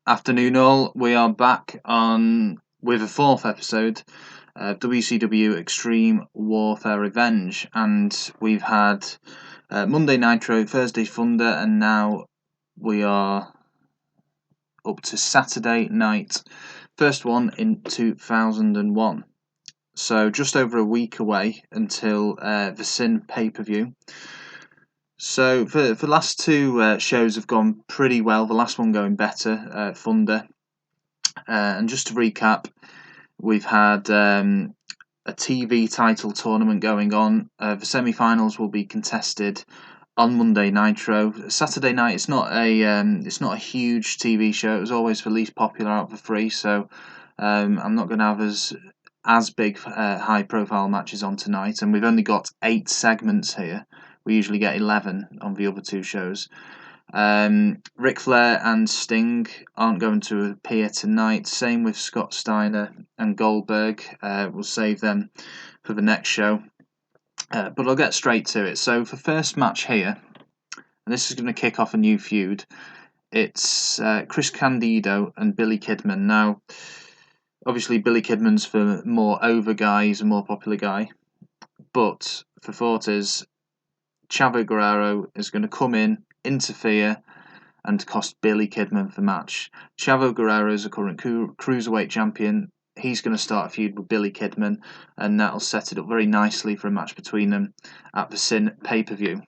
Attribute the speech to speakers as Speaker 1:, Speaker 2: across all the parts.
Speaker 1: Afternoon all, we are back on with a fourth episode of WCW Extreme Warfare Revenge, and we've had Monday Nitro, Thursday Thunder, and now we are up to Saturday night, first one in 2001. So just over a week away until the Sin pay-per-view. So for the last two shows have gone pretty well. The last one going better, Thunder. And just to recap, we've had a TV title tournament going on. The semi-finals will be contested on Monday Nitro. Saturday night, it's not a huge TV show. It was always the least popular out of the three, so I'm not going to have as big high-profile matches on tonight. And we've only got 8 segments here. We usually get 11 on the other two shows. Ric Flair and Sting aren't going to appear tonight. Same with Scott Steiner and Goldberg. We'll save them for the next show. But I'll get straight to it. So for first match here, and this is going to kick off a new feud. It's Chris Candido and Billy Kidman. Now, obviously Billy Kidman's the more over guy. He's a more popular guy. But the thought is Chavo Guerrero is going to come in, interfere, and cost Billy Kidman the match. Chavo Guerrero is a current Cruiserweight champion. He's going to start a feud with Billy Kidman, and that'll set it up very nicely for a match between them at the Sin pay-per-view.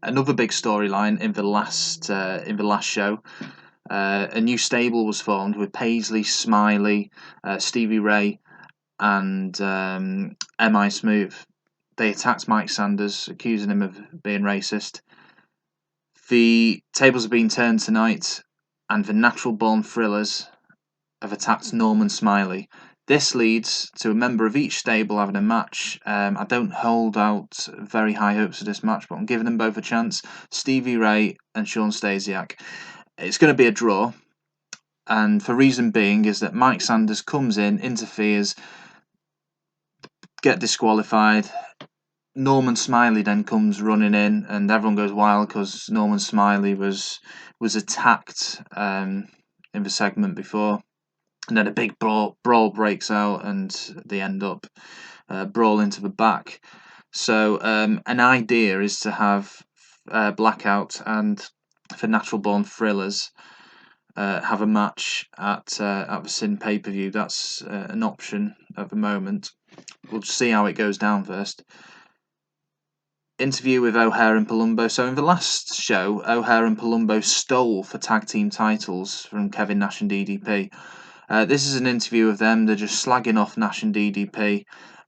Speaker 1: Another big storyline in the last show. A new stable was formed with Paisley, Smiley, Stevie Ray, and M.I. Smooth. They attacked Mike Sanders, accusing him of being racist. The tables have been turned tonight, and the Natural Born Thrillers have attacked Norman Smiley. This leads to a member of each stable having a match. I don't hold out very high hopes for this match, but I'm giving them both a chance. Stevie Ray and Sean Stasiak. It's going to be a draw, and the reason being is that Mike Sanders comes in, interferes, get disqualified. Norman Smiley then comes running in, and everyone goes wild because Norman Smiley was attacked in the segment before, and then a big brawl breaks out, and they end up brawling to the back. So an idea is to have Blackout and the Natural Born Thrillers have a match at the Sin pay-per-view. That's an option at the moment. We'll see how it goes down first. Interview with O'Haire and Palumbo. So in the last show, O'Haire and Palumbo stole for tag team titles from Kevin Nash and DDP. This is an interview of them. They're just slagging off Nash and DDP.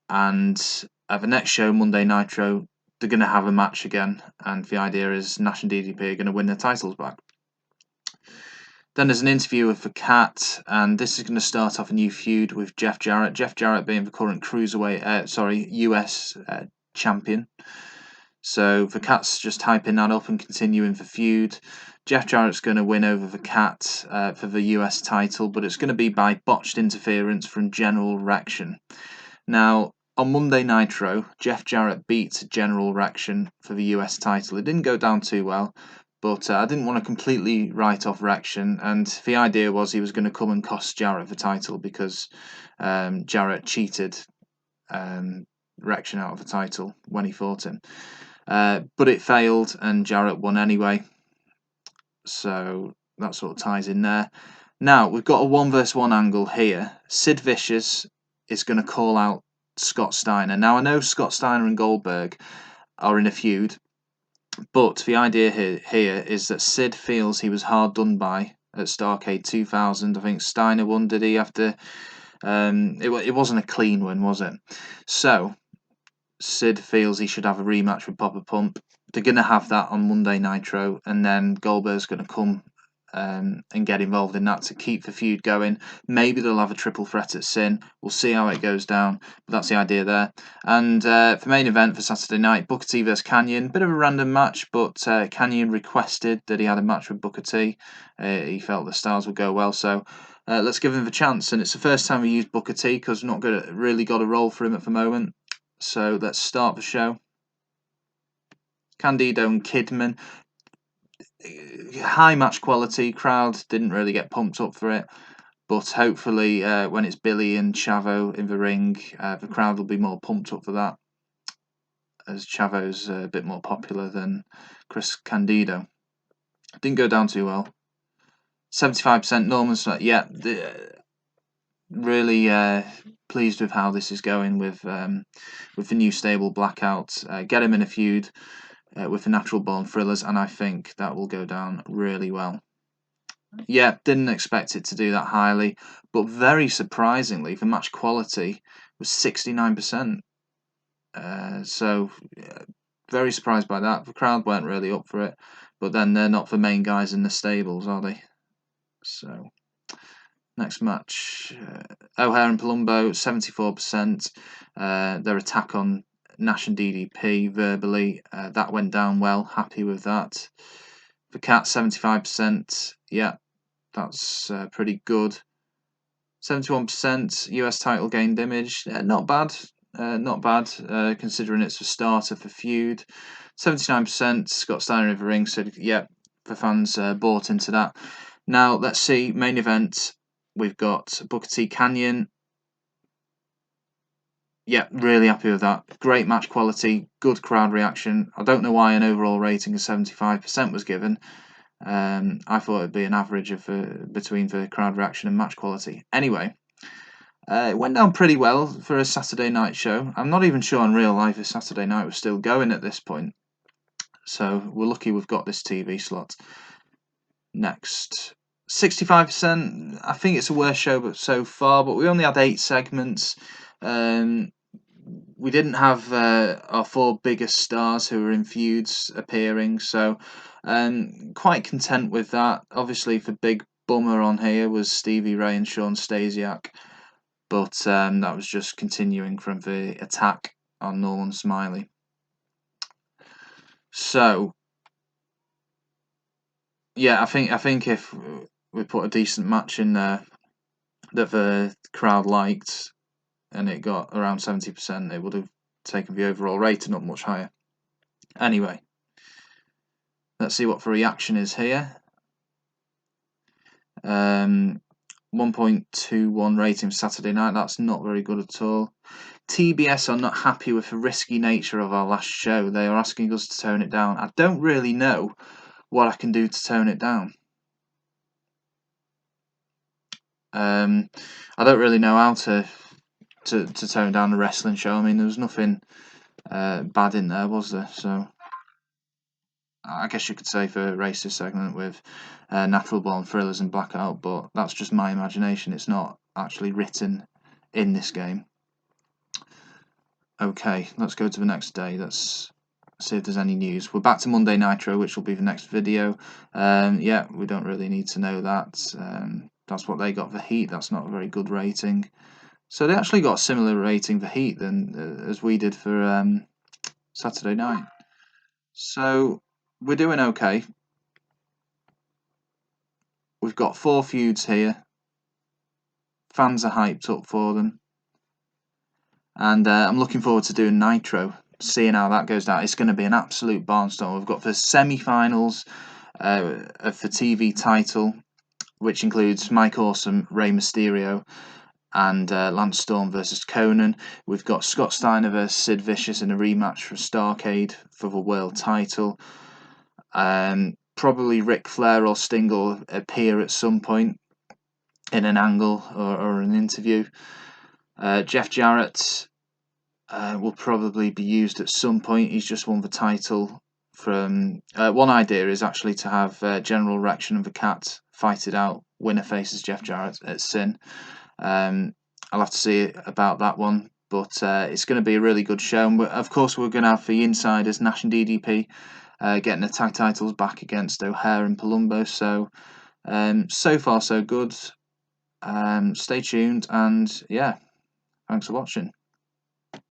Speaker 1: And at the next show, Monday Nitro, they're going to have a match again. And the idea is Nash and DDP are going to win their titles back. Then there's an interview with the Cat, and this is going to start off a new feud with Jeff Jarrett. Jeff Jarrett being the current US champion. So the Cat's just hyping that up and continuing the feud. Jeff Jarrett's going to win over the Cat for the US title, but it's going to be by botched interference from General Rection. Now, on Monday Nitro, Jeff Jarrett beat General Rection for the US title. It didn't go down too well, but I didn't want to completely write off Rection, and the idea was he was going to come and cost Jarrett the title because Jarrett cheated Rection out of the title when he fought him. But it failed, and Jarrett won anyway. So that sort of ties in there. Now, we've got a 1-versus-1 angle here. Sid Vicious is going to call out Scott Steiner. Now, I know Scott Steiner and Goldberg are in a feud, but the idea here is that Sid feels he was hard done by at Starrcade 2000. I think Steiner won, did he, after... it wasn't a clean win, was it? So... Sid feels he should have a rematch with Papa Pump. They're going to have that on Monday Nitro, and then Goldberg's going to come and get involved in that to keep the feud going. Maybe they'll have a triple threat at Sin. We'll see how it goes down, but that's the idea there. And for main event for Saturday night, Booker T vs Kanyon. Bit of a random match, but Kanyon requested that he had a match with Booker T. He felt the styles would go well, so let's give him the chance. And it's the first time we used Booker T because we've not really got a role for him at the moment. So let's start the show. Candido and Kidman. high match quality. Crowd didn't really get pumped up for it, but hopefully when it's Billy and Chavo in the ring, the crowd will be more pumped up for that, as Chavo's a bit more popular than Chris Candido. Didn't go down too well. 75% Norman. Yeah, really pleased with how this is going with the new stable Blackout. Get him in a feud with the Natural Born Thrillers, and I think that will go down really well. Yeah, didn't expect it to do that highly, but very surprisingly, the match quality was 69%. So very surprised by that. The crowd weren't really up for it, but then they're not the main guys in the stables, are they? So next match, O'Hare and Palumbo, 74%. Their attack on Nash and DDP verbally, that went down well. Happy with that. The Cat, 75%. Yeah, that's pretty good. 71% US title gained image. Not bad. Not bad, considering it's a starter for feud. 79% Scott Steiner in the ring. So, yeah, the fans bought into that. Now, let's see. Main event. We've got Booker T Kanyon. Yeah, really happy with that. Great match quality. Good crowd reaction. I don't know why an overall rating of 75% was given. I thought it'd be an average of between the crowd reaction and match quality. Anyway, it went down pretty well for a Saturday night show. I'm not even sure in real life if Saturday night was still going at this point. So we're lucky we've got this TV slot. Next, 65%. I think it's a worst show so far, but we only had 8 segments. We didn't have our 4 biggest stars who were in feuds appearing, so quite content with that. Obviously, the big bummer on here was Stevie Ray and Sean Stasiak, but that was just continuing from the attack on Norman Smiley. So, yeah, I think if we put a decent match in there that the crowd liked, and it got around 70%, it would have taken the overall rating up much higher. Anyway, let's see what the reaction is here. 1.21 rating for Saturday night. That's not very good at all. TBS are not happy with the risky nature of our last show. They are asking us to tone it down. I don't really know what I can do to tone it down. I don't really know how to tone down a wrestling show. I mean, there was nothing bad in there, was there? So I guess you could say for a racist segment with Natural Born Thrillers and Blackout, but that's just my imagination. It's not actually written in this game. Okay, let's go to the next day. Let's see if there's any news. We're back to Monday Nitro, which will be the next video. Yeah, we don't really need to know that. That's what they got for Heat. That's not a very good rating. So they actually got a similar rating for Heat than as we did for Saturday night. So we're doing okay. We've got 4 feuds here. Fans are hyped up for them. And I'm looking forward to doing Nitro, seeing how that goes down. It's going to be an absolute barnstorm. We've got the semi-finals of the TV title, which includes Mike Awesome, Rey Mysterio, and Lance Storm versus Conan. We've got Scott Steiner versus Sid Vicious in a rematch for Starrcade for the world title. Probably Ric Flair or Sting will appear at some point in an angle or an interview. Jeff Jarrett will probably be used at some point. He's just won the title from... one idea is actually to have General Rection and the Cat fight it out. Winner faces Jeff Jarrett at Sin. I'll have to see about that one, but it's going to be a really good show. And of course, we're going to have the insiders, Nash and DDP, getting the tag titles back against O'Hare and Palumbo. So, so far so good. Stay tuned, and yeah, thanks for watching.